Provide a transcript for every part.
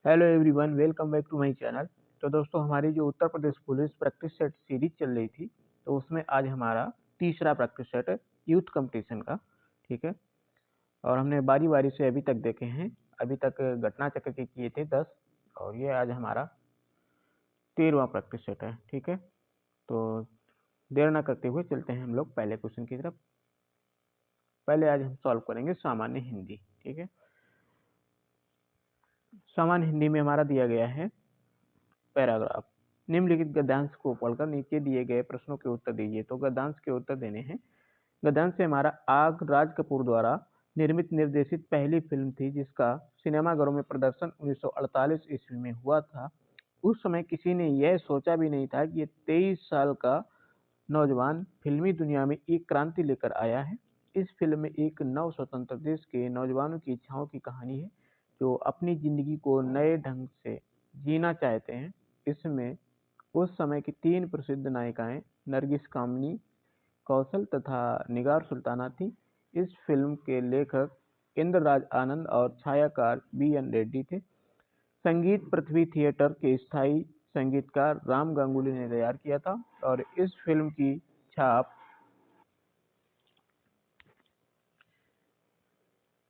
Hello everyone, welcome back to my channel. तो दोस्तों, हमारी जो Uttar Pradesh police practice set series चल रही थी, तो उसमें आज हमारा तीसरा प्रैक्टिस सेट है यूथ कंपटीशन का। ठीक है। और हमने बारी बारी से अभी तक देखे हैं। अभी तक घटना चक्र के किए थे 10, और ये आज हमारा 13वां प्रैक्टिस सेट है। ठीक है। तो देर ना करते हुए चलते हैं हम लोग पहले क्वेश्चन की तरफ। पहले आज हम सॉल्व करेंगे सामान्य हिंदी। ठीक है। सामान्य हिंदी में हमारा दिया गया है पैराग्राफ। निम्नलिखित गद्यांश को पढ़कर नीचे दिए गए प्रश्नों के उत्तर दीजिए। तो गद्यांश के उत्तर देने हैं। गद्यांश से हमारा आग राज कपूर द्वारा निर्मित निर्देशित पहली फिल्म थी, जिसका सिनेमाघरों में प्रदर्शन 1948 ईस्वी में हुआ था। उस समय किसी ने यह सोचा भी नहीं था कि ये 23 साल का नौजवान फिल्मी दुनिया में एक क्रांति लेकर आया है। इस फिल्म में एक नव स्वतंत्र देश के नौजवानों की इच्छाओं की कहानी है, जो अपनी जिंदगी को नए ढंग से जीना चाहते हैं। इसमें उस समय की 3 प्रसिद्ध नायिकाएं नरगिस कामनी, कौशल तथा निगार सुल्ताना थी। इस फिल्म के लेखक इंद्रराज आनंद और छायाकार बी.एन. रेड्डी थे। संगीत पृथ्वी थिएटर के स्थायी संगीतकार राम गांगुली ने तैयार किया था। और छाप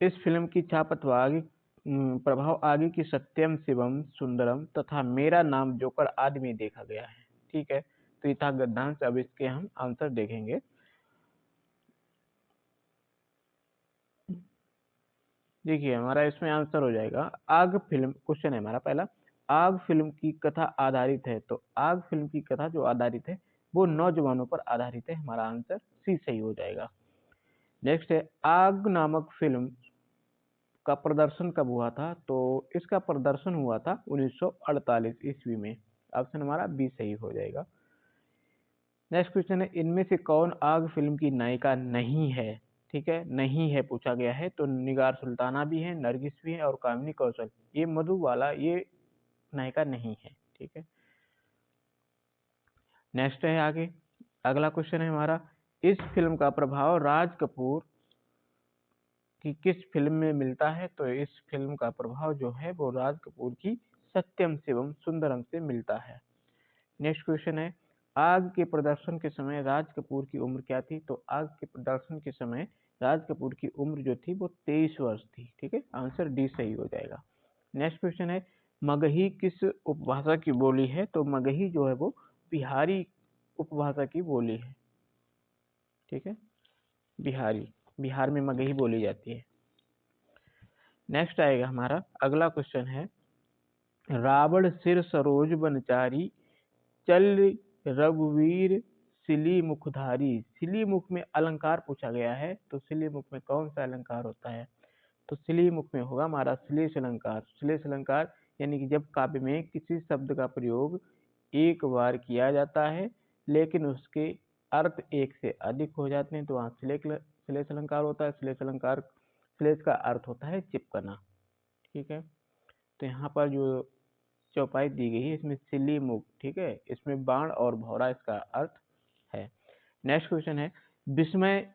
इस फिल्म की छाप अथवा प्रभाव आगे की सत्यम शिवम सुंदरम तथा मेरा नाम जोकर आदि में देखा गया है। ठीक है। तो ये था गद्यांश। अब इसके हम आंसर देखेंगे। देखिए, हमारा इसमें आंसर हो जाएगा आग फिल्म। क्वेश्चन है हमारा पहला, आग फिल्म की कथा आधारित है। तो आग फिल्म की कथा जो आधारित है वो नौजवानों पर आधारित है। हमारा आंसर सी सही हो जाएगा। नेक्स्ट है, आग नामक फिल्म का प्रदर्शन कब हुआ था? तो इसका प्रदर्शन हुआ था 1948 ईस्वी में। ऑप्शन हमारा बी सही हो जाएगा। नेक्स्ट क्वेश्चन है, इनमें से कौन आग फिल्म की नायिका नहीं है? ठीक है, नहीं है पूछा गया है। तो निगार सुल्ताना भी है, नरगिस भी है और कामिनी कौशल। ये मधुबाला ये नायिका नहीं है। ठीक है। नेक्स्ट है आगे, अगला क्वेश्चन है हमारा, इस फिल्म का प्रभाव राज कपूर की किस फिल्म में मिलता है? तो इस फिल्म का प्रभाव जो है वो राज कपूर की सत्यम शिवम सुंदरम से मिलता है। नेक्स्ट क्वेश्चन है, आग के प्रदर्शन के समय राज कपूर की उम्र क्या थी? तो आग के प्रदर्शन के समय राज कपूर की उम्र जो थी वो 23 वर्ष थी। ठीक है, आंसर डी सही हो जाएगा। नेक्स्ट क्वेश्चन है, मगही किस उपभाषा की बोली है? तो मगही जो है वो बिहारी उपभाषा की बोली है। ठीक है, बिहारी, बिहार में मगही बोली जाती है। नेक्स्ट आएगा हमारा अगला क्वेश्चन है, रावण सिर सरोज बनचारी चल रघुवीर सिली मुखधारी। सिली मुख में अलंकार पूछा गया है। तो सिली मुख में कौन सा अलंकार होता है? तो सिली मुख में होगा हमारा श्लेष अलंकार। श्लेष अलंकार यानी कि जब काव्य में किसी शब्द का प्रयोग एक बार किया जाता है लेकिन उसके अर्थ एक से अधिक हो जाते हैं, तो वहाँ श्लेष अलंकार होता है। श्लेष अलंकार, श्लेष का अर्थ होता है चिपकना। ठीक है। तो यहाँ पर जो चौपाई दी गई है इसमें सिली मुख, ठीक है, इसमें बाण और भौरा इसका अर्थ है। नेक्स्ट क्वेश्चन है, विस्मय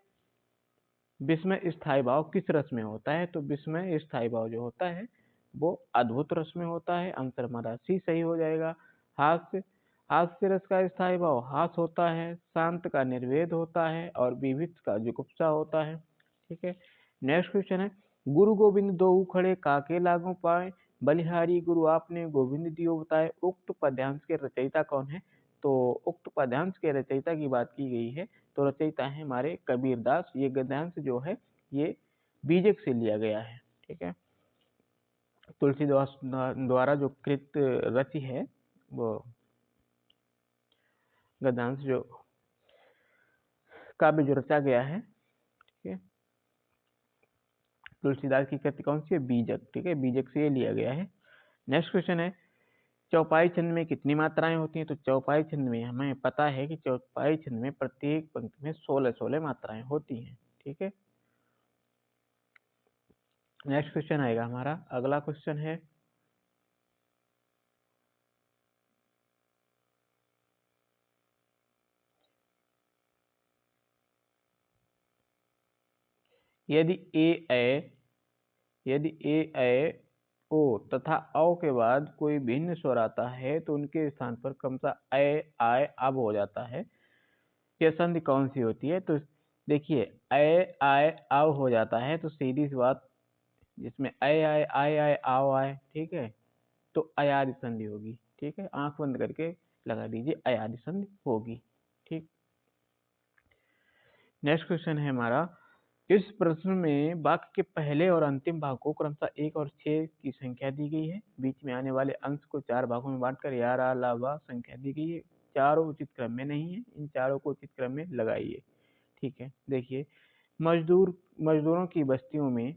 विस्मय स्थायी भाव किस रस में होता है? तो विस्मय स्थायी भाव जो होता है वो अद्भुत रस में होता है। आंसर हमारा सी सही हो जाएगा। हास्य हास्य रस का स्थायी भाव हास होता है, शांत का निर्वेद होता है और विविध का जुगुप्सा होता है। ठीक है। नेक्स्ट क्वेश्चन है, गुरु गोविंद दो खड़े काके लागू पाए, बलिहारी गुरु आपने गोविंद दियो बताए। उक्त पद्यांश के रचयिता कौन है? तो उक्त पद्यांश के रचयिता की बात की गई है। तो रचयिता है हमारे कबीरदास। ये गद्यांश जो है ये बीजक से लिया गया है। ठीक है। तुलसीदास द्वारा जो कृत रचि है वो गद्यांश जो काव्य जो रचा गया है, ठीक है, तुलसीदास की कृति कौन सी है? बीजक। ठीक है, बीजक से ये लिया गया है। नेक्स्ट क्वेश्चन है, चौपाई छंद में कितनी मात्राएं होती हैं? तो चौपाई छंद में हमें पता है कि चौपाई छंद में प्रत्येक पंक्ति में 16 मात्राएं होती हैं। ठीक है। नेक्स्ट क्वेश्चन आएगा हमारा अगला क्वेश्चन है, यदि ए ए ओ तथा औ के बाद कोई भिन्न स्वर आता है तो उनके स्थान पर क्रमशः ऐ आय अब हो जाता है। यह संधि कौन सी होती है? तो देखिए ऐ आय अब हो जाता है तो सीधी सी बात, जिसमें ऐ आय आय आय आओ आय, ठीक है, तो अयादि संधि होगी। ठीक है, आंख बंद करके लगा दीजिए, अयादि संधि होगी। ठीक, नेक्स्ट क्वेश्चन है हमारा, इस प्रश्न में वाक्य के पहले और अंतिम भाग को क्रमशः 1 और 6 की संख्या दी गई है। बीच में आने वाले अंश को 4 भागों में बांटकर या रा ला वा संख्या दी गई है। चारों उचित क्रम में नहीं है, इन चारों को उचित क्रम में लगाइए। ठीक है, देखिए मजदूरों की बस्तियों में,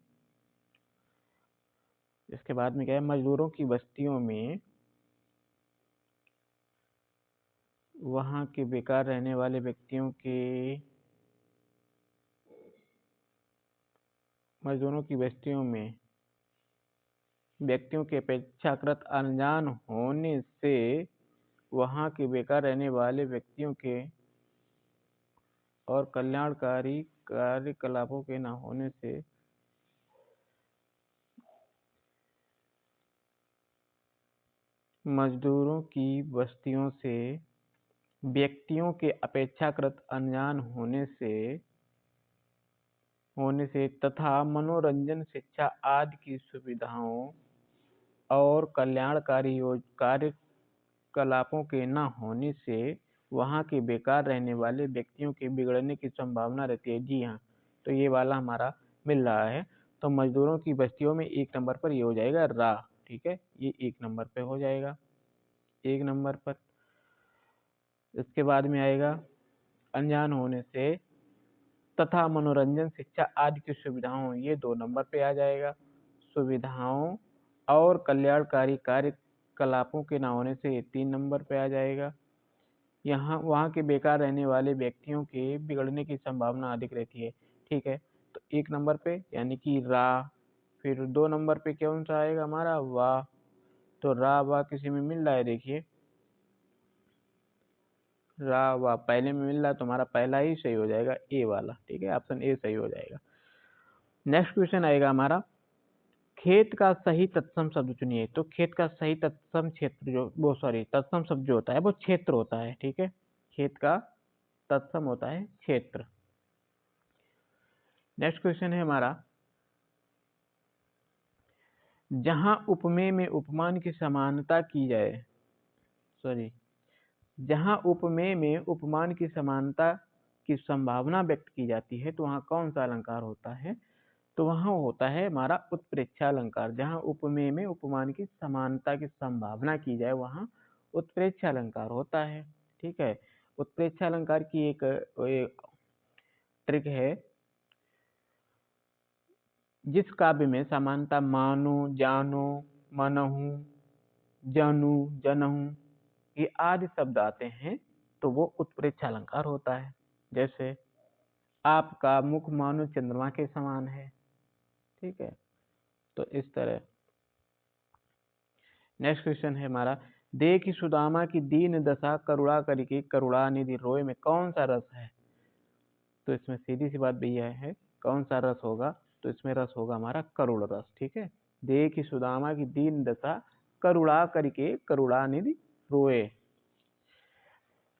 इसके बाद में क्या है, मजदूरों की बस्तियों में वहां के बेकार रहने वाले मजदूरों की बस्तियों में व्यक्तियों के अपेक्षाकृत अनजान होने से वहां के बेकार रहने वाले व्यक्तियों के और कल्याणकारी कार्यकलापों के न होने से मजदूरों की बस्तियों से व्यक्तियों के अपेक्षाकृत अनजान होने से तथा मनोरंजन शिक्षा आदि की सुविधाओं और कल्याणकारी कार्यकलापों के न होने से वहां के बेकार रहने वाले व्यक्तियों के बिगड़ने की संभावना रहती है। जी हाँ, तो ये वाला हमारा मिल रहा है। तो मजदूरों की बस्तियों में 1 नंबर पर ये हो जाएगा रा। ठीक है, ये 1 नंबर पे हो जाएगा, 1 नंबर पर। इसके बाद में आएगा अनजान होने से तथा मनोरंजन शिक्षा आदि की सुविधाओं, ये 2 नंबर पे आ जाएगा। सुविधाओं और कल्याणकारी कार्यकलापों के न होने से ये 3 नंबर पे आ जाएगा। यहाँ वहाँ के बेकार रहने वाले व्यक्तियों के बिगड़ने की संभावना अधिक रहती है। ठीक है, तो 1 नंबर पे यानी कि रा, फिर 2 नंबर पे कौन सा आएगा हमारा वाह। तो रा वाह किसी में मिल रहा है, देखिए रा वाह पहले में मिल रहा है तो हमारा पहला ही सही हो जाएगा, ए वाला। ठीक है, ऑप्शन ए सही हो जाएगा। नेक्स्ट क्वेश्चन आएगा हमारा, खेत का सही तत्सम शब्द चुनिए। तो खेत का सही तत्सम तत्सम शब्द जो होता है वो क्षेत्र होता है। ठीक है, खेत का तत्सम होता है क्षेत्र। नेक्स्ट क्वेश्चन है हमारा, जहां उपमेय में उपमान की समानता की जाए, जहां उपमेय में उपमान की समानता की संभावना व्यक्त की जाती है तो वहां कौन सा अलंकार होता है? तो वहां होता है हमारा उत्प्रेक्षा अलंकार। जहां उपमेय में उपमान की समानता की संभावना की जाए वहां उत्प्रेक्षा अलंकार होता है। ठीक है, उत्प्रेक्षा अलंकार की एक ट्रिक है, जिस काव्य में समानता मानो, जानो, मनहु, जनु, जनहु ये आदि शब्द आते हैं तो वो उत्प्रेक्षा अलंकार होता है। जैसे आपका मुख मानो चंद्रमा के समान है। ठीक है, तो इस तरह। नेक्स्ट क्वेश्चन है हमारा, देखि सुदामा की दीन दशा करुणा करके करुणानिधि रोय में कौन सा रस है? तो इसमें सीधी सी बात भैया है, कौन सा रस होगा? तो इसमें रस होगा हमारा करुण रस। ठीक है, देखि सुदामा की दीन दशा करुणा करके करुणानिधि रोए।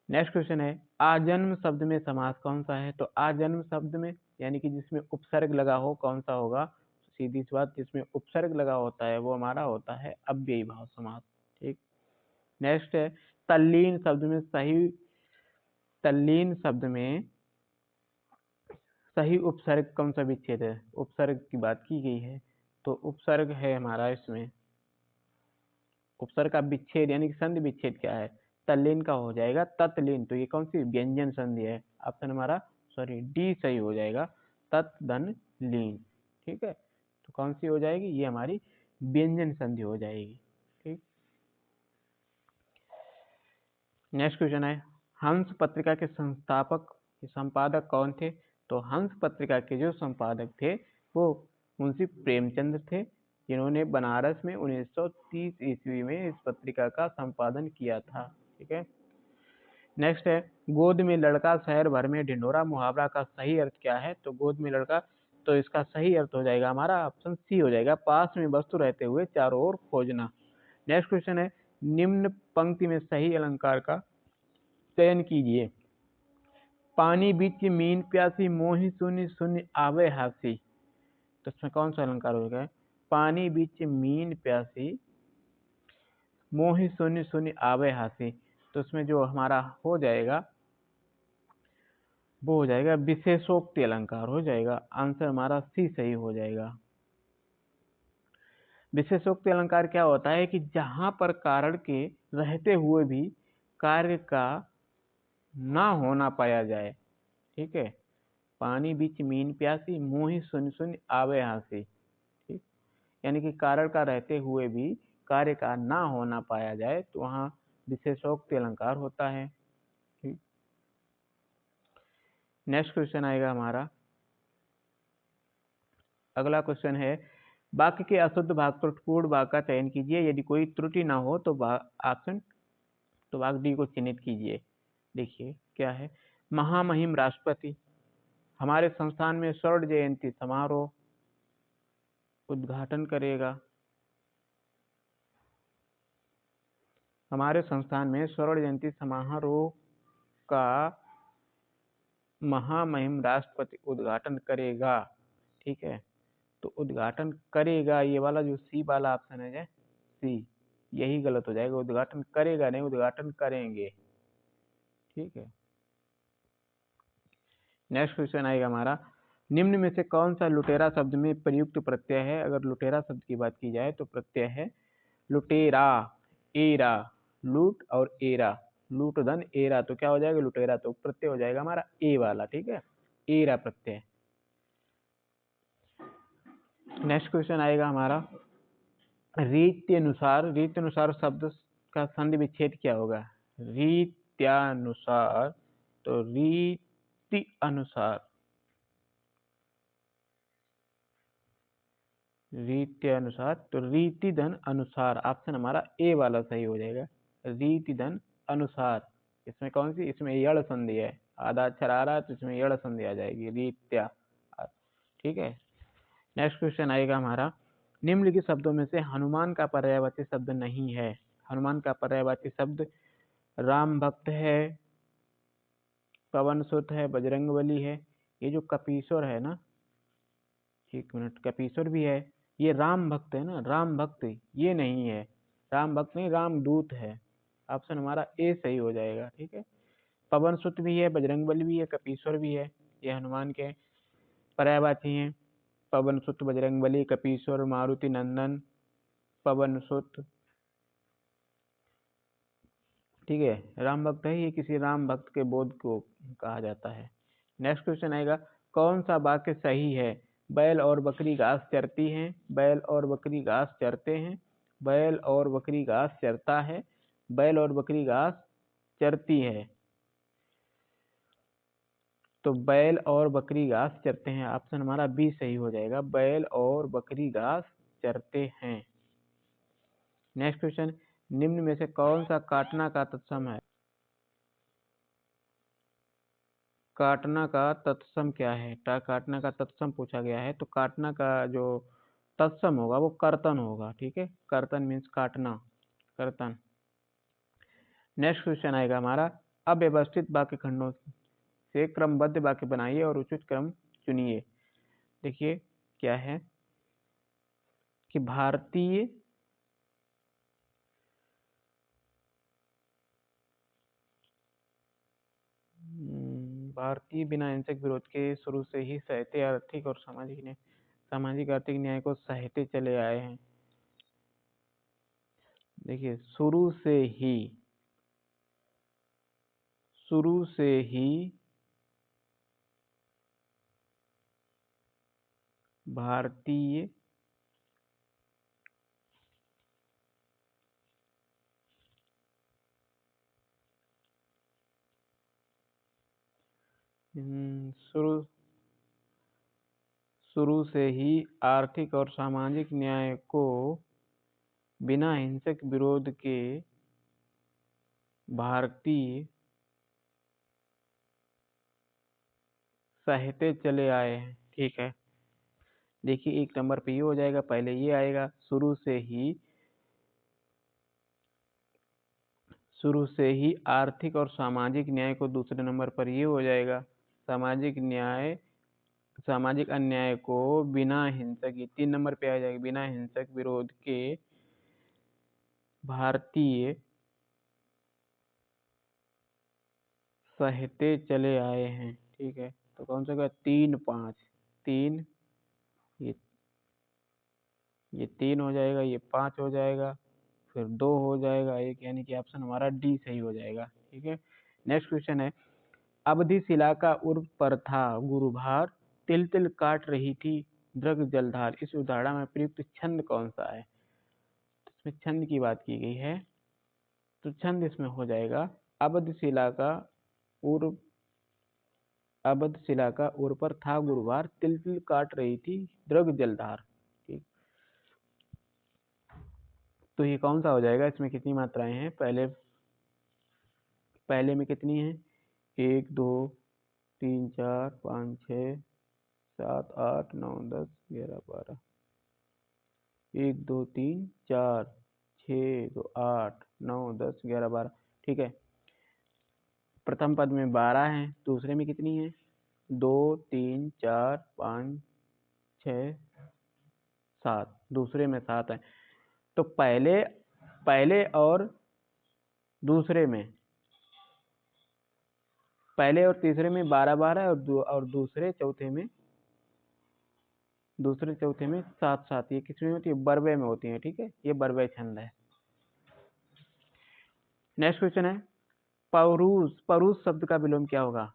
नेक्स्ट क्वेश्चन है, आजन्म शब्द में समास कौन सा है? तो आजन्म शब्द में यानी कि जिसमें उपसर्ग लगा हो कौन सा होगा? सीधी सी बात, जिसमें उपसर्ग लगा होता है वो हमारा होता है अव्ययी भाव समास। ठीक, नेक्स्ट है, तल्लीन शब्द में सही उपसर्ग कौन सा विच्छेद है? उपसर्ग की बात की गई है तो उपसर्ग है हमारा, इसमें उपसर्ग का विच्छेद यानी कि संधि विच्छेद क्या है? तल्लीन का हो जाएगा तत्लीन। तो ये कौन सी व्यंजन संधि है? ऑप्शन हमारा डी सही हो जाएगा, तत् धन लीन। ठीक है, तो कौन सी हो जाएगी? ये हमारी व्यंजन संधि हो जाएगी। ठीक, नेक्स्ट क्वेश्चन है, हंस पत्रिका के संपादक कौन थे? तो हंस पत्रिका के जो संपादक थे वो मुंशी प्रेमचंद थे, जिन्होंने बनारस में 1930 ईस्वी में इस पत्रिका का संपादन किया था। ठीक है, नेक्स्ट है, गोद में लड़का शहर भर में ढिंढोरा मुहावरा का सही अर्थ क्या है? तो गोद में लड़का तो इसका सही अर्थ हो जाएगा हमारा ऑप्शन सी हो जाएगा, पास में वस्तु रहते हुए चारों ओर खोजना। नेक्स्ट क्वेश्चन है, निम्न पंक्ति में सही अलंकार का चयन कीजिए। पानी बीच मीन प्यासी, मोहि सुनि सुनि आवे हासी। तो इसमें कौन सा अलंकार होगा? पानी बीच मीन प्यासी, मोहि सुनि सुनि आवे हासी। तो इसमें जो हमारा हो जाएगा वो हो जाएगा विशेषोक्ति अलंकार हो जाएगा। आंसर हमारा सी सही हो जाएगा। विशेषोक्ति अलंकार क्या होता है कि जहां पर कारण के रहते हुए भी कार्य का ना होना पाया जाए। ठीक है, पानी बीच मीन प्यासी, मोहि सुनि सुनि आवे हासी। ठीक, यानी कि कारण का रहते हुए भी कार्य का ना होना पाया जाए तो वहां विशेषोक्ति अलंकार होता है। ठीक, नेक्स्ट क्वेश्चन आएगा हमारा, अगला क्वेश्चन है, वाक्य के अशुद्ध भाग पर पूर्ण भाग का चयन कीजिए। यदि कोई त्रुटि ना हो तो ऑप्शन तो भाग डी को चिन्हित कीजिए। देखिए क्या है, महामहिम राष्ट्रपति, हमारे संस्थान में स्वर्ण जयंती समारोह उद्घाटन करेगा। हमारे संस्थान में स्वर्ण जयंती समारोह का महामहिम राष्ट्रपति उद्घाटन करेगा। ठीक है, तो उद्घाटन करेगा ये वाला जो सी वाला ऑप्शन है सी, यही गलत हो जाएगा। उद्घाटन करेगा नहीं, उद्घाटन करेंगे। ठीक है, नेक्स्ट क्वेश्चन आएगा हमारा, निम्न में से कौन सा लुटेरा शब्द में प्रयुक्त प्रत्यय है? अगर लुटेरा शब्द की बात की जाए तो प्रत्यय है लुटेरा, एरा, लूट और एरा, लूट धन एरा, तो क्या हो जाएगा लुटेरा, तो प्रत्यय हो जाएगा हमारा ए वाला। ठीक है, एरा प्रत्यय। नेक्स्ट क्वेश्चन आएगा हमारा, रीत्यनुसार, रीत्यनुसार शब्द का संधि विच्छेद क्या होगा? रीत्यानुसार, तो रीति अनुसार, रीति अनुसार, तो रीति धन अनुसार, ऑप्शन हमारा ए वाला सही हो जाएगा, रीति धन अनुसार। इसमें कौन सी, इसमें यड़ संधि है, आधा अक्षर आ रहा है तो इसमें यड़ संधि आ जाएगी, रीत्या। ठीक है, नेक्स्ट क्वेश्चन आएगा हमारा, निम्नलिखित शब्दों में से हनुमान का पर्यायवाची शब्द नहीं है। हनुमान का पर्यायवाची शब्द राम भक्त है, पवन सुत है, बजरंगबली है। ये जो कपीश्वर है ना, एक मिनट, कपीश्वर भी है, ये राम भक्त है ना, राम भक्त ये नहीं है, राम भक्त नहीं रामदूत है। ऑप्शन हमारा ए सही हो जाएगा। ठीक है, पवन सुत भी है, बजरंगबली भी है, कपीश्वर भी है, ये हनुमान के पर्यायवाची हैं। पवन सुत, बजरंगबली, कपीश्वर, मारुति नंदन, पवन सुत। ठीक है, राम भक्त है, ये किसी राम भक्त के बोध को कहा जाता है। नेक्स्ट क्वेश्चन आएगा, कौन सा वाक्य सही है? बैल और बकरी घास चरती हैं, बैल और बकरी घास चरते हैं, बैल और बकरी घास चरता है, बैल और बकरी घास चरती है। तो बैल और बकरी घास चरते हैं, ऑप्शन हमारा बी सही हो जाएगा, बैल और बकरी घास चरते हैं। नेक्स्ट क्वेश्चन, निम्न में से कौन सा काटना का तत्सम है? काटना का तत्सम क्या है? काटना का तत्सम पूछा गया है, तो काटना का जो तत्सम होगा वो कर्तन होगा। ठीक है, कर्तन मीन्स काटना, कर्तन। नेक्स्ट क्वेश्चन आएगा हमारा, अव्यवस्थित वाक्य खंडों से क्रमबद्ध वाक्य बनाइए और उचित क्रम चुनिए। देखिए क्या है कि भारतीय भारतीय बिना हिंसक विरोध के शुरू से ही सहते आर्थिक और सामाजिक आर्थिक न्याय को सहते चले आए हैं। देखिए शुरू से ही भारतीय शुरू से ही आर्थिक और सामाजिक न्याय को बिना हिंसक विरोध के भारतीय सहते चले आए हैं। ठीक है, देखिए 1 नंबर पे ये हो जाएगा, पहले ये आएगा, शुरू से ही आर्थिक और सामाजिक न्याय को दूसरे नंबर पर ये हो जाएगा, सामाजिक अन्याय को बिना हिंसक, ये 3 नंबर पे आ जाएगा, बिना हिंसक विरोध के भारतीय सहते चले आए हैं। ठीक है, तो कौन सा होगा, 3 5, 3, ये 3 हो जाएगा, ये 5 हो जाएगा, फिर 2 हो जाएगा, एक, यानी कि ऑप्शन हमारा डी सही हो जाएगा। ठीक है, नेक्स्ट क्वेश्चन है, अवधि शिला का उर्वर पर था गुरुभार, तिल तिल काट रही थी दृग जलधार, इस उदाहरण में प्रयुक्त छंद कौन सा है? इसमें छंद की बात की गई है, तो छंद इसमें हो जाएगा, अवध शिला का उर्व अवध शिला का उर पर था गुरुवार, तिल तिल काट रही थी दृग जलधार। ठीक, तो ये कौन सा हो जाएगा? इसमें कितनी मात्राएं हैं? पहले में कितनी है? 1 2 3 4 5 6 7 8 9 10 11 12, 1 2 3 4 6 2 8 9 10 11 12। ठीक है, प्रथम पद में 12 है, दूसरे में कितनी है? 2 3 4 5 6 7, दूसरे में 7 है। तो पहले और दूसरे में, पहले और तीसरे में 12-12 और दूसरे चौथे में 7-7। ये किसमें होती है? बरवे में होती है। ठीक है, ये बरवे छंद है। नेक्स्ट क्वेश्चन है, परुष शब्द का विलोम क्या होगा?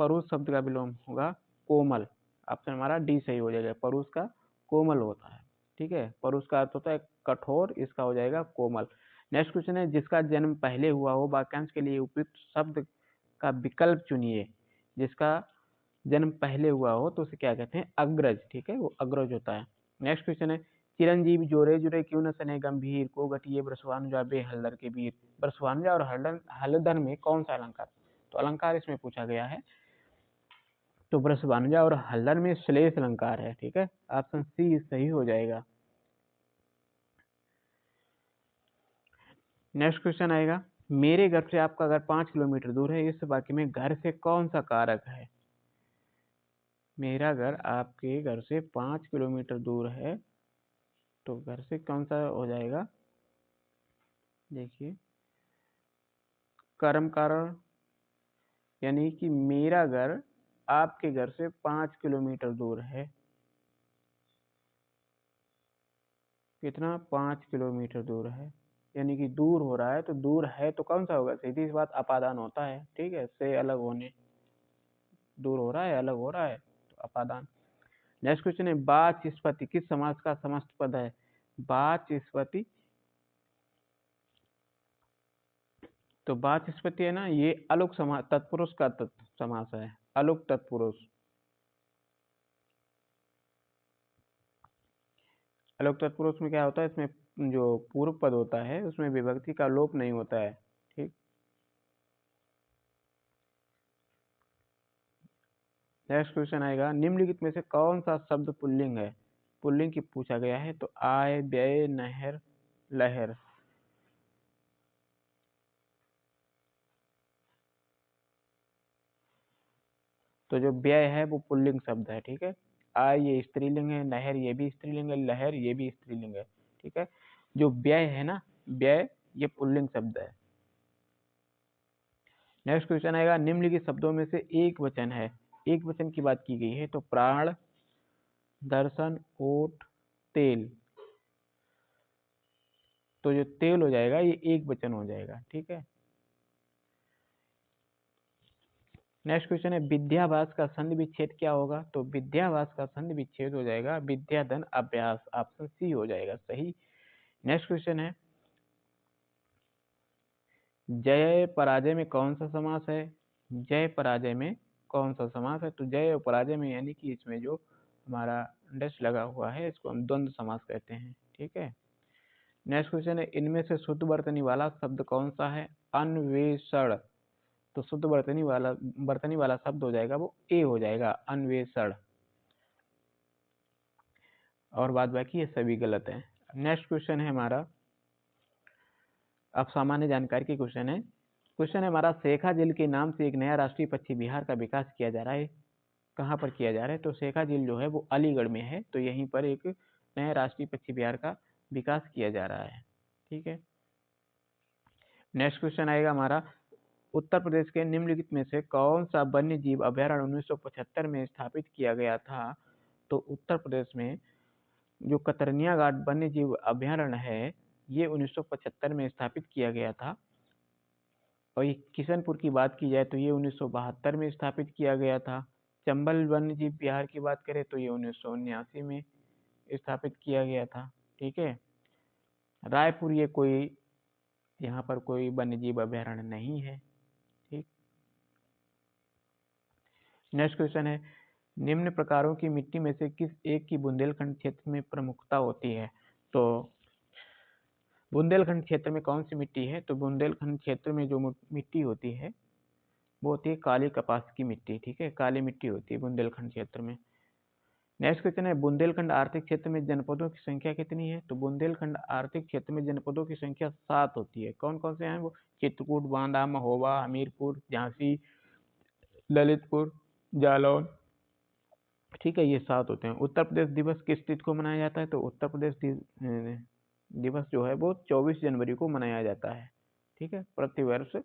परुष शब्द का विलोम होगा कोमल। ऑप्शन हमारा डी सही हो जाएगा, परुष का कोमल होता है। ठीक है, परुष का अर्थ होता है कठोर, इसका हो जाएगा कोमल। नेक्स्ट क्वेश्चन है, जिसका जन्म पहले हुआ हो, वाक्यांश के लिए उपयुक्त शब्द का विकल्प चुनिए। जिसका जन्म पहले हुआ हो तो उसे क्या कहते हैं? अग्रज। ठीक है, वो अग्रज होता है। नेक्स्ट क्वेश्चन है, चिरंजीव जोरे जुरे क्यों न सने गंभीर, को घटिए बरसवानुजा बे हलदर के वीर। बरसवानुजा और हलदर में कौन सा अलंकार? तो अलंकार इसमें पूछा गया है, तो बरसवानुजा और हलदर में श्लेष अलंकार है। ठीक है, ऑप्शन सी सही हो जाएगा। नेक्स्ट क्वेश्चन आएगा, मेरे घर से आपका घर 5 किलोमीटर दूर है, इस वाक्य में घर से कौन सा कारक है? मेरा घर आपके घर से 5 किलोमीटर दूर है, तो घर से कौन सा हो जाएगा? देखिए, कर्म कारण, यानी कि मेरा घर आपके घर से 5 किलोमीटर दूर है। कितना? 5 किलोमीटर दूर है, यानी कि दूर हो रहा है, तो दूर है तो कौन सा होगा? सीधी सी बात, अपादान होता है। ठीक है, से अलग होने, दूर हो रहा है, अलग हो रहा है, तो अपादान। नेक्स्ट क्वेश्चन है, वाचस्पति किस समास का समस्त पद है? वाचस्पति, तो वाचस्पति है ना, ये अलुक समास, तत्पुरुष का समास है, अलुक तत्पुरुष। अलुक तत्पुरुष में क्या होता है? इसमें जो पूर्व पद होता है उसमें विभक्ति का लोप नहीं होता है। ठीक, नेक्स्ट क्वेश्चन आएगा, निम्नलिखित में से कौन सा शब्द पुल्लिंग है? पुल्लिंग की पूछा गया है, तो आय व्यय नहर लहर। तो जो व्यय है वो पुल्लिंग शब्द है। ठीक है, आय ये स्त्रीलिंग है, नहर ये भी स्त्रीलिंग है, लहर ये भी स्त्रीलिंग है। ठीक है, जो व्यय है ना, व्यय ये पुल्लिंग शब्द है। नेक्स्ट क्वेश्चन आएगा, निम्नलिखित शब्दों में से एक वचन है, एक वचन की बात की गई है, तो प्राण, दर्शन, ओट, तेल। तो जो तेल हो जाएगा ये एक वचन हो जाएगा। ठीक है, नेक्स्ट क्वेश्चन है, विद्याभास का संधि विच्छेद क्या होगा? तो विद्याभास का संधि विच्छेद हो जाएगा विद्याधन अभ्यास। ऑप्शन सी हो जाएगा सही। नेक्स्ट क्वेश्चन है, जय पराजय में कौन सा समास है? जय पराजय में कौन सा समास है? तो जय और पराजय में, यानी कि इसमें जो हमारा डैश लगा हुआ है इसको हम द्वंद्व समास कहते हैं। ठीक है, नेक्स्ट क्वेश्चन है, इनमें से शुद्ध वर्तनी वाला शब्द कौन सा है? अन्वेषण। तो शुद्ध वर्तनी वाला शब्द हो जाएगा वो ए हो जाएगा, अन्वेषण। और बाद बाकी ये सभी गलत हैं। नेक्स्ट क्वेश्चन है हमारा, अब सामान्य जानकारी के क्वेश्चन है। क्वेश्चन है हमारा, शेखा झील के नाम से एक नया राष्ट्रीय पक्षी विहार का विकास किया जा रहा है, कहाँ पर किया जा रहा है? तो शेखा झील जो है वो अलीगढ़ में है, तो यहीं पर एक नया राष्ट्रीय पक्षी विहार का विकास किया जा रहा है। ठीक है। नेक्स्ट क्वेश्चन आएगा हमारा, उत्तर प्रदेश के निम्नलिखित में से कौन सा वन्य जीव अभ्यारण्य 1975 में स्थापित किया गया था? तो उत्तर प्रदेश में जो कतरनिया घाट वन्य जीव अभ्यारण्य है, ये 1975 में स्थापित किया गया था। और ये किशनपुर की बात की जाए तो ये 1972 में स्थापित किया गया था। चंबल वन्य जीव विहार की बात करें तो ये 1979 में स्थापित किया गया था। ठीक है। रायपुर ये कोई, यहाँ पर कोई वन्य जीव अभ्यारण्य नहीं है। ठीक। नेक्स्ट क्वेश्चन है, निम्न प्रकारों की मिट्टी में से किस एक की बुंदेलखंड क्षेत्र में प्रमुखता होती है? तो बुंदेलखंड क्षेत्र में कौन सी मिट्टी है? तो बुंदेलखंड क्षेत्र में जो मिट्टी होती है वो होती है काली कपास की मिट्टी। ठीक है, काली मिट्टी होती है बुंदेलखंड क्षेत्र में। नेक्स्ट क्वेश्चन है, बुंदेलखंड आर्थिक क्षेत्र में जनपदों की संख्या कितनी है? तो बुंदेलखंड आर्थिक क्षेत्र में जनपदों की संख्या 7 होती है। कौन कौन से हैं वो? चित्रकूट, बांदा, महोबा, हमीरपुर, झांसी, ललितपुर, जालौन। ठीक है, ये 7 होते हैं। उत्तर प्रदेश दिवस किस तिथि को मनाया जाता है? तो उत्तर प्रदेश दिवस जो है वो 24 जनवरी को मनाया जाता है। ठीक है, प्रतिवर्ष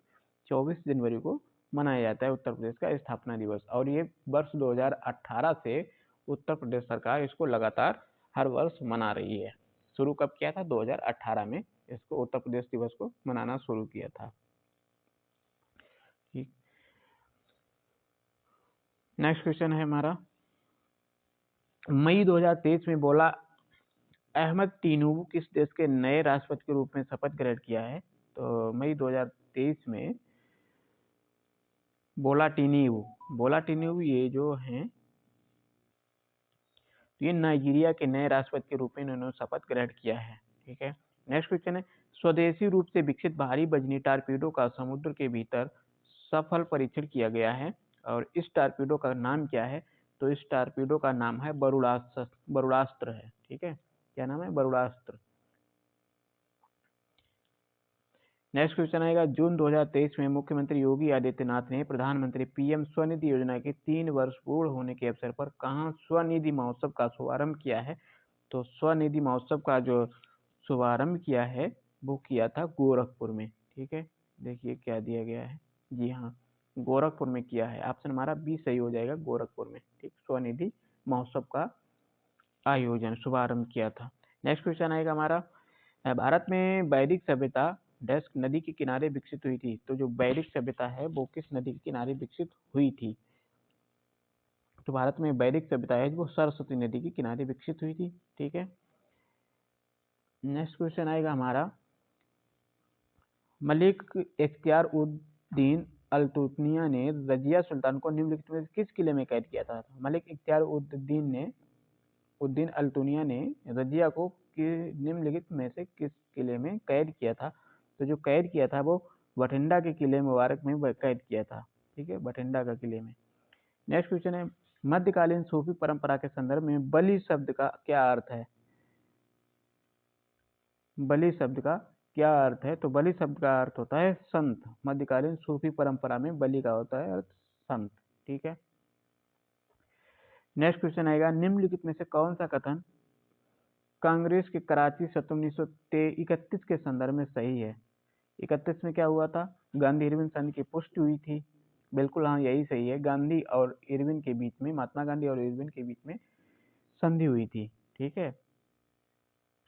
24 जनवरी को मनाया जाता है उत्तर प्रदेश का स्थापना दिवस। और ये वर्ष 2018 से उत्तर प्रदेश सरकार इसको लगातार हर वर्ष मना रही है। शुरू कब किया था? 2018 में इसको उत्तर प्रदेश दिवस को मनाना शुरू किया था। ठीक। नेक्स्ट क्वेश्चन है हमारा, मई 2023 में बोला अहमद टिनूबू किस देश के नए राष्ट्रपति के रूप में शपथ ग्रहण किया है? तो मई 2023 में बोला टिनूबू ये जो हैं, ये नाइजीरिया के नए राष्ट्रपति के रूप में इन्होंने शपथ ग्रहण किया है। ठीक है। नेक्स्ट क्वेश्चन है, स्वदेशी रूप से विकसित भारी वजनी टारपीडो का समुद्र के भीतर सफल परीक्षण किया गया है, और इस टारपीडो का नाम क्या है? तो इस टारपीडो का नाम है बरुड़ास्त्र है। ठीक है, क्या नाम है? बरुड़ास्त्र। नेक्स्ट क्वेश्चन आएगा, जून 2023 में मुख्यमंत्री योगी आदित्यनाथ ने प्रधानमंत्री पीएम स्वनिधि योजना के 3 वर्ष पूर्ण होने के अवसर पर कहाँ स्वनिधि महोत्सव का शुभारंभ किया है? तो स्वनिधि महोत्सव का जो शुभारंभ किया है वो किया था गोरखपुर में। ठीक है, देखिए क्या दिया गया है। जी हाँ, गोरखपुर में किया है। ऑप्शन हमारा बी सही हो जाएगा, गोरखपुर में। ठीक, स्वनिधि महोत्सव का आयोजन शुभारंभ किया था। नेक्स्ट क्वेश्चन आएगा हमारा, भारत में वैदिक सभ्यता डैश नदी के किनारे विकसित हुई थी? तो जो वैदिक सभ्यता है वो किस नदी के किनारे विकसित हुई थी? तो भारत में वैदिक सभ्यता है वो सरस्वती नदी के किनारे विकसित हुई थी। ठीक है। नेक्स्ट क्वेश्चन आएगा हमारा, मलिक इख्तियार उद्दीन अल्तुनिया ने रजिया सुल्तान को निम्नलिखित में किस किले में कैद किया था? मलिक इख्तियार उद्दीन अल्तुनिया ने रजिया को निम्नलिखित में से किस किले में कैद किया था? तो जो कैद किया था वो बठिंडा के किले मुबारक में कैद किया था। ठीक है, बठिंडा का किले में। नेक्स्ट क्वेश्चन है, मध्यकालीन सूफी परंपरा के संदर्भ में बलि शब्द का क्या अर्थ है? बलि शब्द का क्या अर्थ है? तो बलि शब्द का अर्थ होता है संत। मध्यकालीन सूफी परंपरा में बलि का होता है अर्थ संत। ठीक है। नेक्स्ट क्वेश्चन आएगा, निम्नलिखित में से कौन सा कथन कांग्रेस के कराची सत्र 1931 के संदर्भ में सही है? 31 में क्या हुआ था? गांधी इरविन संधि की पुष्टि हुई थी। बिल्कुल हाँ, यही सही है। गांधी और इरविन के बीच में, महात्मा गांधी और इरविन के बीच में संधि हुई थी। ठीक है।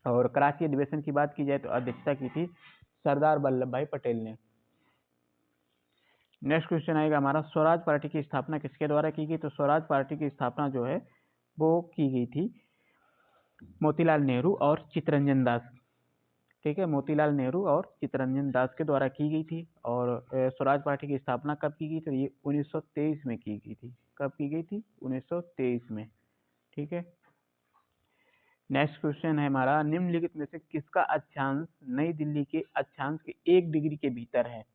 और कराची अधिवेशन की बात की जाए तो अध्यक्षता की थी सरदार वल्लभ भाई पटेल ने। नेक्स्ट क्वेश्चन आएगा हमारा, स्वराज पार्टी की स्थापना किसके द्वारा की गई? तो स्वराज पार्टी की स्थापना जो है वो की गई थी मोतीलाल नेहरू और चित्तरंजन दास। ठीक है, मोतीलाल नेहरू और चित्तरंजन दास के द्वारा की गई थी। और स्वराज पार्टी की स्थापना कब की गई? तो ये 1923 में की गई थी। कब की गई थी? 1923 में। ठीक है। नेक्स्ट क्वेश्चन है हमारा, निम्नलिखित में से किसका अक्षांश नई दिल्ली के अक्षांश के 1 डिग्री के भीतर है?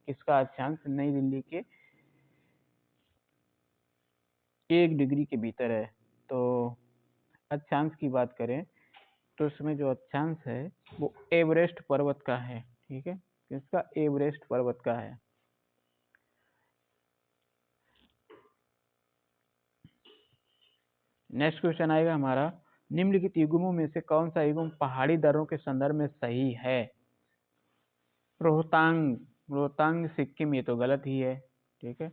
किसका अक्षांश नई दिल्ली के 1 डिग्री के भीतर है? तो अक्षांश की बात करें तो इसमें जो अक्षांश है वो एवरेस्ट पर्वत का है। ठीक है, किसका? एवरेस्ट पर्वत का है। नेक्स्ट क्वेश्चन आएगा हमारा, निम्नलिखित युग्मों में से कौन सा युग्म पहाड़ी दर्रों के संदर्भ में सही है? रोहतांग, रोहतांग सिक्किम, ये तो गलत ही है। ठीक है,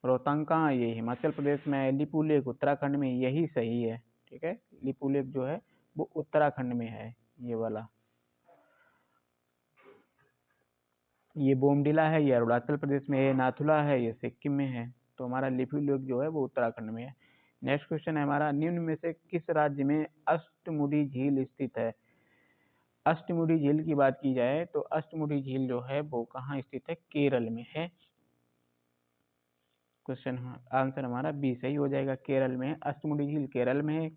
रोहतांग कहाँ? ये हिमाचल प्रदेश में है। लिपुलेख उत्तराखंड में, यही सही है। ठीक है, लिपुलेख जो है वो उत्तराखंड में है, ये वाला। ये बोमडिला है, ये अरुणाचल प्रदेश में है। नाथुला है, ये सिक्किम में है। तो हमारा लिपुलेख जो है वो उत्तराखंड में है। नेक्स्ट क्वेश्चन है हमारा, निम्न में से किस राज्य में अष्टमुडी झील स्थित है? अष्टमुडी झील की बात की जाए तो अष्टमुडी झील जो है वो कहाँ स्थित है? केरल में है। क्वेश्चन आंसर हमारा बी सही हो जाएगा, केरल में है। अष्टमुडी झील केरल में है।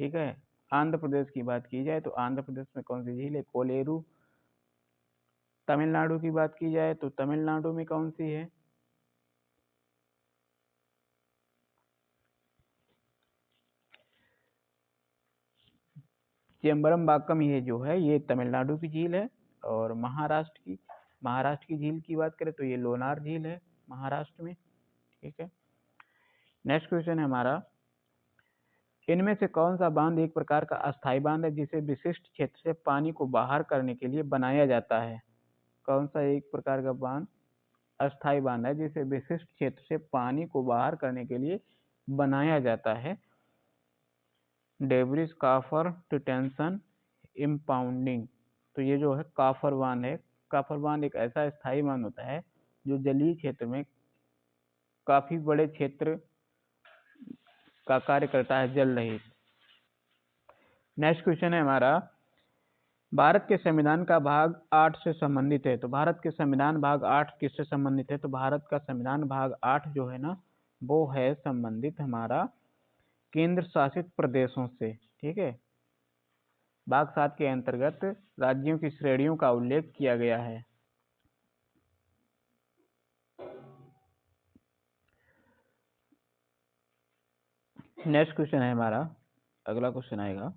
ठीक है, आंध्र प्रदेश की बात की जाए तो आंध्र प्रदेश में कौन सी झील है? कोलेरू। तमिलनाडु की बात की जाए तो तमिलनाडु में कौन सी है? चेम्बरमबाक्कम, ये जो है ये तमिलनाडु की झील है। और महाराष्ट्र की झील की बात करें तो ये लोनार झील है महाराष्ट्र में। ठीक है, नेक्स्ट क्वेश्चन है हमारा, इनमें से कौन सा बांध एक प्रकार का अस्थायी बांध है जिसे विशिष्ट क्षेत्र से पानी को बाहर करने के लिए बनाया जाता है? कौन सा एक प्रकार का बांध अस्थायी बांध है जिसे विशिष्ट क्षेत्र से पानी को बाहर करने के लिए बनाया जाता है? Debris coffer detention impounding. तो ये जो है काफर बांध है। काफर बांध एक ऐसा स्थायी बांध होता है जो जलीय क्षेत्र में काफी बड़े क्षेत्र का कार्य करता है, जल रहित। नेक्स्ट क्वेश्चन है हमारा, भारत के संविधान का भाग 8 से संबंधित है। तो भारत के संविधान भाग 8 किससे संबंधित है? तो भारत का संविधान भाग 8 जो है ना वो है संबंधित हमारा केंद्र शासित प्रदेशों से। ठीक है, भाग 7 के अंतर्गत राज्यों की श्रेणियों का उल्लेख किया गया है। नेक्स्ट क्वेश्चन है हमारा, अगला क्वेश्चन आएगा,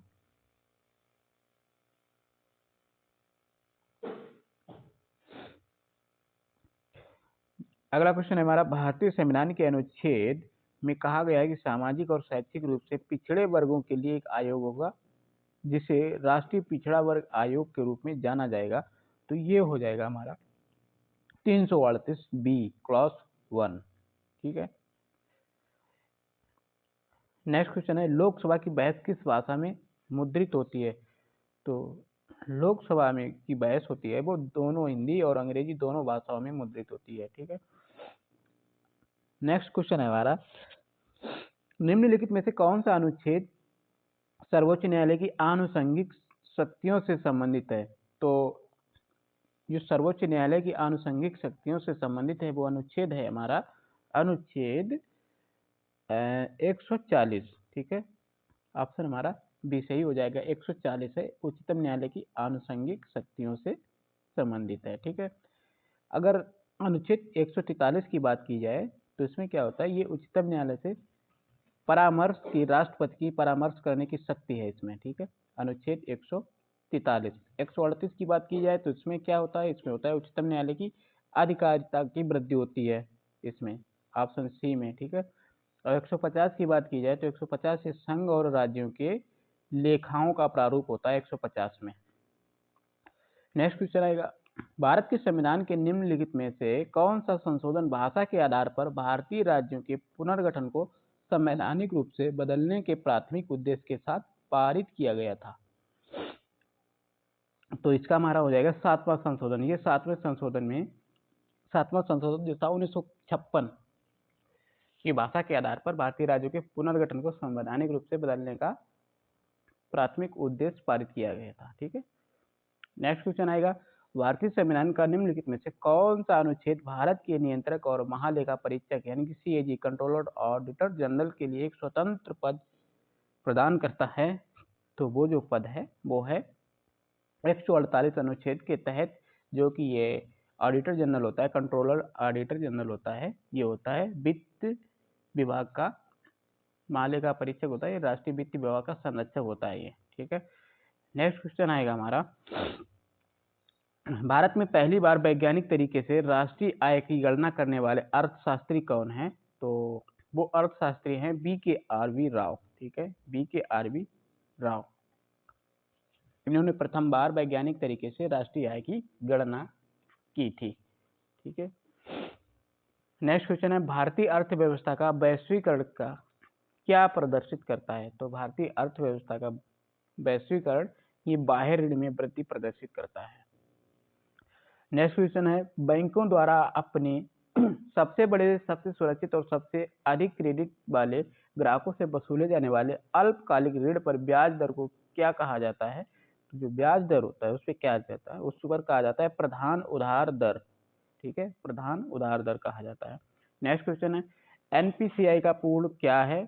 अगला क्वेश्चन है हमारा, भारतीय संविधान के अनुच्छेद में कहा गया है कि सामाजिक और शैक्षिक रूप से पिछड़े वर्गों के लिए एक आयोग होगा जिसे राष्ट्रीय पिछड़ा वर्ग आयोग के रूप में जाना जाएगा। तो ये हो जाएगा हमारा 338 बी क्लॉज 1। ठीक है, नेक्स्ट क्वेश्चन है, लोकसभा की बहस किस भाषा में मुद्रित होती है? तो लोकसभा में की बहस होती है वो दोनों हिंदी और अंग्रेजी दोनों भाषाओं में मुद्रित होती है। ठीक है, नेक्स्ट क्वेश्चन है हमारा, निम्नलिखित में से कौन सा अनुच्छेद सर्वोच्च न्यायालय की आनुषंगिक शक्तियों से संबंधित है? तो जो सर्वोच्च न्यायालय की आनुषंगिक शक्तियों से संबंधित है वो अनुच्छेद है हमारा अनुच्छेद 140। ठीक है, ऑप्शन हमारा बी सही हो जाएगा, 140 है, उच्चतम न्यायालय की आनुषंगिक शक्तियों से संबंधित है। ठीक है, अगर अनुच्छेद 143 की बात की जाए तो इसमें क्या होता है, ये उच्चतम न्यायालय से परामर्श की, राष्ट्रपति की परामर्श करने की शक्ति है इसमें। ठीक है, अनुच्छेद 143। 138 की बात की जाए तो इसमें क्या होता है, इसमें होता है उच्चतम न्यायालय की आधिकारिकता की वृद्धि होती है इसमें, ऑप्शन सी में। ठीक है, और 150 की बात की जाए तो 150 से संघ और राज्यों के लेखाओं का प्रारूप होता है 150 में। नेक्स्ट क्वेश्चन आएगा, भारत के संविधान के निम्नलिखित में से कौन सा संशोधन भाषा के आधार पर भारतीय राज्यों के पुनर्गठन को संवैधानिक रूप से बदलने के प्राथमिक उद्देश्य के साथ पारित किया गया था? तो इसका हमारा हो जाएगा 7वां संशोधन। ये 7वें संशोधन में 7वां संशोधन जो था 1956 की भाषा के आधार पर भारतीय राज्यों के पुनर्गठन को संवैधानिक रूप से बदलने का प्राथमिक उद्देश्य पारित किया गया था। ठीक है, नेक्स्ट क्वेश्चन आएगा, भारतीय संविधान का निम्नलिखित में से कौन सा अनुच्छेद भारत के नियंत्रक और महालेखा परीक्षक यानी कि सीएजी कंट्रोलर ऑडिटर जनरल के लिए एक स्वतंत्र पद प्रदान करता है? तो वो जो पद है वो है 148 अनुच्छेद के तहत, जो कि ये ऑडिटर जनरल होता है, कंट्रोलर ऑडिटर जनरल होता है, ये होता है वित्त विभाग का माले का परीक्षक होता है, ये राष्ट्रीय वित्तीय विभाग का संरक्षक होता है ये, ठीक है। नेक्स्ट क्वेश्चन आएगा हमारा, भारत में पहली बार वैज्ञानिक तरीके से राष्ट्रीय आय की गणना करने वाले अर्थशास्त्री कौन है? तो वो अर्थशास्त्री हैं BKRV राव, ठीक है, BKRV राव। इन्होंने प्रथम बार वैज्ञानिक तरीके से राष्ट्रीय आय की गणना की थी, ठीक है। नेक्स्ट क्वेश्चन है, भारतीय अर्थव्यवस्था का वैश्वीकरण का क्या प्रदर्शित करता है? तो भारतीय अर्थव्यवस्था का वैश्वीकरण ये बाह्य ऋण में वृद्धि प्रदर्शित करता है। नेक्स्ट क्वेश्चन है, बैंकों द्वारा अपने सबसे बड़े, सबसे सुरक्षित और सबसे अधिक क्रेडिट वाले ग्राहकों से वसूले जाने वाले अल्पकालिक ऋण पर ब्याज दर को क्या कहा जाता है? तो जो ब्याज दर होता है उस पर क्या जाता है, उस पर कहा जाता है प्रधान उधार दर, ठीक है, प्रधान उधार दर कहा जाता है। नेक्स्ट क्वेश्चन है, एनपीसीआई का पूर्ण क्या है?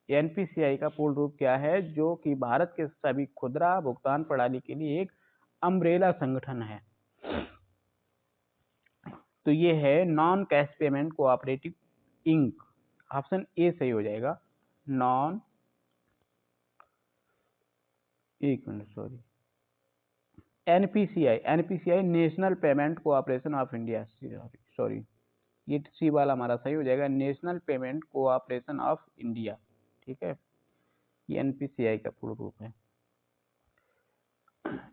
एनपीसीआई का पूर्ण रूप क्या है? जो कि भारत के सभी खुदरा भुगतान प्रणाली के लिए एक अम्ब्रेला संगठन है। तो ये है non cash payment cooperative inc, option A सही हो जाएगा। नॉन, एक minute sorry, NPCI national payment cooperation of India, sorry ये सी वाला हमारा सही हो जाएगा, national payment cooperation of India, ठीक है, ये एनपीसीआई का पूर्ण रूप है।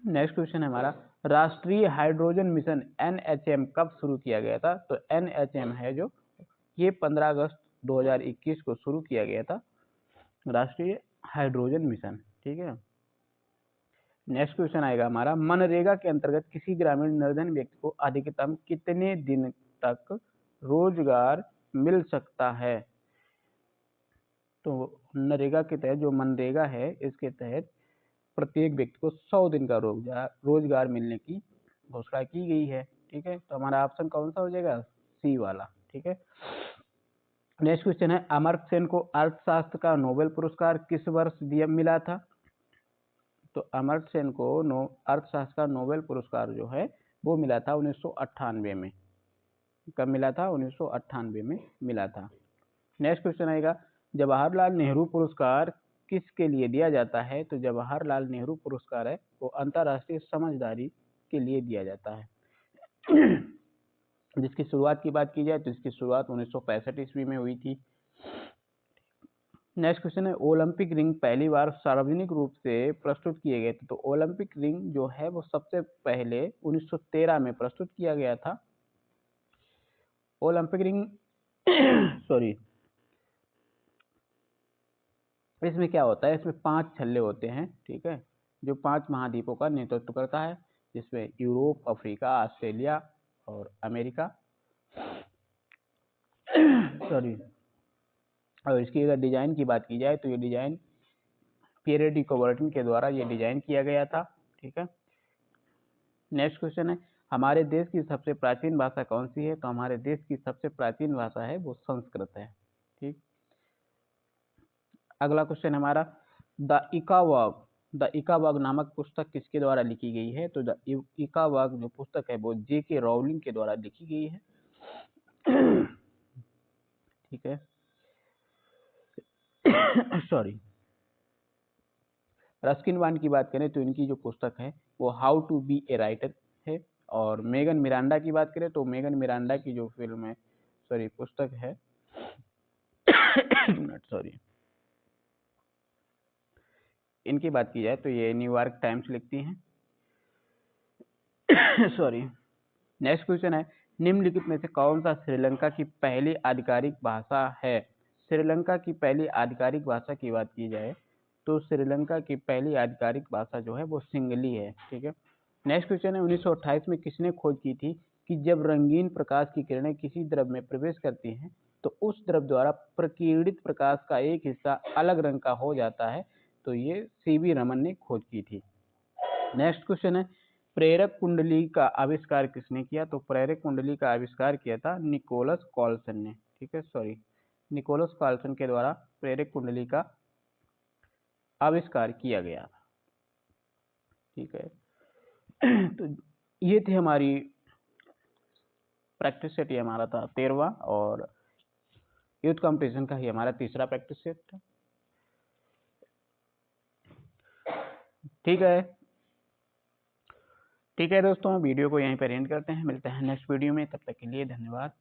नेक्स्ट क्वेश्चन है हमारा, राष्ट्रीय हाइड्रोजन मिशन NHM कब शुरू किया गया था? तो NHM है जो ये 15 अगस्त 2021 को शुरू किया गया था, राष्ट्रीय हाइड्रोजन मिशन, ठीक है। नेक्स्ट क्वेश्चन आएगा हमारा, मनरेगा के अंतर्गत किसी ग्रामीण निर्धन व्यक्ति को अधिकतम कितने दिन तक रोजगार मिल सकता है? तो नरेगा के तहत, जो मनरेगा है इसके तहत प्रत्येक व्यक्ति को 100 दिन का रोजगार मिलने की घोषणा की गई है, ठीक है। तो हमारा ऑप्शन कौन सा हो जाएगा? सी वाला, ठीक है। नेक्स्ट क्वेश्चन है, अमर्त्य सेन को अर्थशास्त्र का नोबेल पुरस्कार किस वर्ष मिला था? तो अमर्त्य सेन को अर्थशास्त्र का नोबेल पुरस्कार जो है वो मिला था 1998 में। कब मिला था? 1998 में मिला था। नेक्स्ट क्वेश्चन आएगा, जवाहरलाल नेहरू पुरस्कार किसके लिए दिया जाता है? तो जवाहरलाल नेहरू पुरस्कार है वो अंतर्राष्ट्रीय समझदारी के लिए दिया जाता है। जिसकी शुरुआत की बात की जाए तो इसकी शुरुआत 1965 ईस्वी में हुई थी। नेक्स्ट क्वेश्चन है, ओलंपिक रिंग पहली बार सार्वजनिक रूप से प्रस्तुत किए गए थे? तो ओलंपिक रिंग जो है वो सबसे पहले 1913 में प्रस्तुत किया गया था। ओलंपिक रिंग सॉरी, इसमें क्या होता है, इसमें 5 छल्ले होते हैं, ठीक है, जो 5 महाद्वीपों का नेतृत्व करता है, जिसमें यूरोप, अफ्रीका, ऑस्ट्रेलिया और अमेरिका सॉरी। और इसकी अगर डिजाइन की बात की जाए तो ये डिजाइन पियरे डी कुबर्टन के द्वारा ये डिजाइन किया गया था, ठीक है। नेक्स्ट क्वेश्चन है, हमारे देश की सबसे प्राचीन भाषा कौन सी है? तो हमारे देश की सबसे प्राचीन भाषा है वो संस्कृत है, ठीक। अगला क्वेश्चन हमारा, द इकावाग नामक पुस्तक किसके द्वारा लिखी गई है? तो द इकावाग जो पुस्तक है वो J.K. रॉलिंग के द्वारा लिखी गई है, ठीक है। सॉरी, रस्किन बॉन्ड की बात करें तो इनकी जो पुस्तक है वो how to be a writer है। और मेगन मिरांडा की बात करें तो मेगन मिरांडा की जो फिल्म है, सॉरी पुस्तक है एक मिनट सॉरी, इनकी बात की जाए तो ये न्यूयॉर्क टाइम्स लिखती हैं सॉरी। नेक्स्ट क्वेश्चन है, निम्नलिखित में से कौन सा श्रीलंका की पहली आधिकारिक भाषा है? श्रीलंका की पहली आधिकारिक भाषा की बात की जाए तो श्रीलंका की पहली आधिकारिक भाषा जो है वो सिंगली है, ठीक है। नेक्स्ट क्वेश्चन है, 1928 में किसने खोज की थी कि जब रंगीन प्रकाश की किरणें किसी द्रव में प्रवेश करती हैं तो उस द्रव द्वारा प्रकीर्णित प्रकाश का एक हिस्सा अलग रंग का हो जाता है? तो ये सीवी रमन ने खोज की थी। नेक्स्ट क्वेश्चन है, प्रेरक कुंडली का आविष्कार किसने किया? तो प्रेरक कुंडली का आविष्कार किया था निकोलस कॉल्सन ने, ठीक है, सॉरी, निकोलस कॉल्सन के द्वारा प्रेरक कुंडली का आविष्कार किया गया था, ठीक है। तो ये थी हमारी प्रैक्टिस सेट, ये हमारा था 13वां और यूथ कंपटीशन का ही हमारा तीसरा प्रैक्टिस सेट था। ठीक है दोस्तों, वीडियो को यहीं पर एंड करते हैं। मिलते हैं नेक्स्ट वीडियो में, तब तक के लिए धन्यवाद।